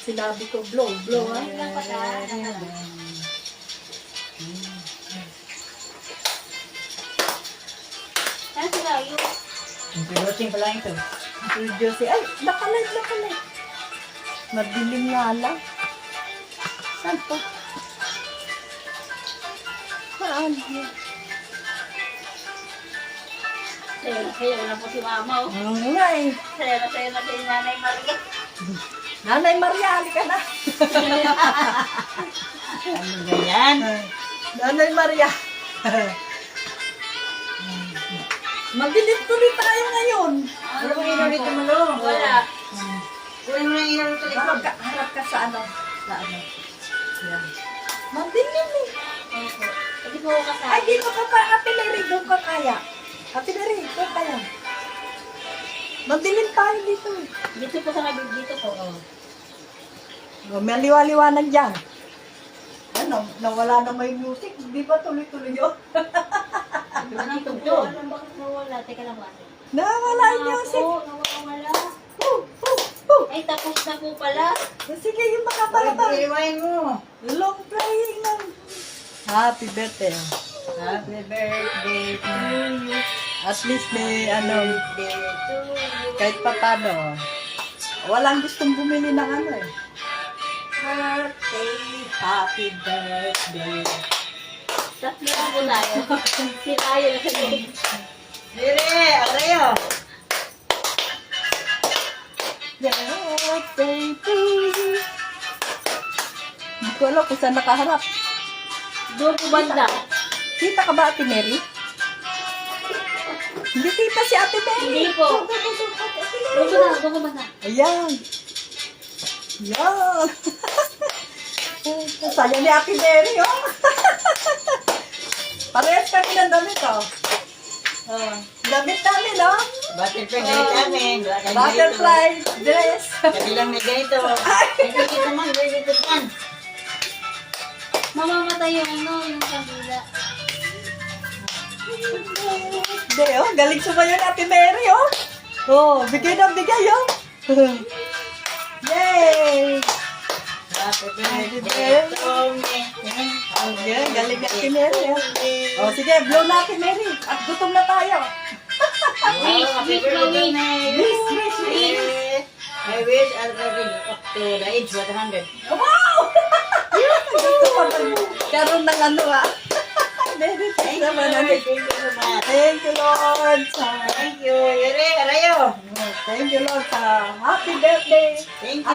Sinabi ko, blow, blow, ha? Ayun lang pala. Saan sila yun? Yung piloting pa lang ito. Si Josie, ay, nakalit. Madilim nga lang. Saan pa? Saan? Kaya wala po si mama, oh. Oo nga eh. Saya na si Nanay Maria. Nanay Maria, halika na. Ano ganyan? Nanay Maria. Mabilis tuloy tayo ngayon. Wala mo ilaw dito mo lo. Wala. Wala mo na ilaw dito. Harap ka sa ano. Yan. Mabilis eh. Opo. Hindi po ako Ay, kasali. dito ka pa, Ate Larry, doon ka kaya. Ate Larry, doon kaya. Mabilis tayo dito eh. Dito po sa kabig dito po. Oh, may liwa-liwanag dyan. Ano, nawala na may music. Di ba tuloy-tuloy yun? Anong tugtog? Bakit nawala? Teka lang ba? Nawala yung music. Nawawala. Woo! Ay, tapos na po pala. Sige, yung makapalabang. Iiwain mo. Long playing ng happy birthday. Happy birthday to you. At least may ano, Birthday to you. kahit pa paano. Walang gustong bumili ng ano eh. Birthday, happy birthday. Tatlo na po tayo. Si Tayo na sa loob. Dire, arayo. Birthday to you. Hindi ko alam kung saan nakaharap. Doon po banda. Kita ka ba, Ate Mary? Hindi kita si Ate Mary. Hindi po. Doon ko na, doon ko banda. Ayan. Ayan. Saya ni Ate Mary, oh. Parehas kami ng damit, oh. Damit namin, oh. Butterfly ganito amin. Butterfly dress. Kabilang may ganito. Hindi kita man, ganito man. Mamamatay yung ano, yung kandila. Hindi, oh. Galing sumayo ni Ate Mary, oh. Oh, bigay na bigay, oh. Yay! Happy birthday to me. Okay, galing ni Ate Mary, oh. Oh, sige, blow na Ate Mary. At gutom na tayo. Wish, wish, wish. Wish, wish, wish. I wish I'll live up to the age 100. Wow! Gusto ko ba karoon ng ano, ah. Very Thank you, naman, Lord. ano. Thank you so much. Thank you, Lord. Thank you. Yere, arayo. Thank you, Lord, sa happy birthday. Thank you.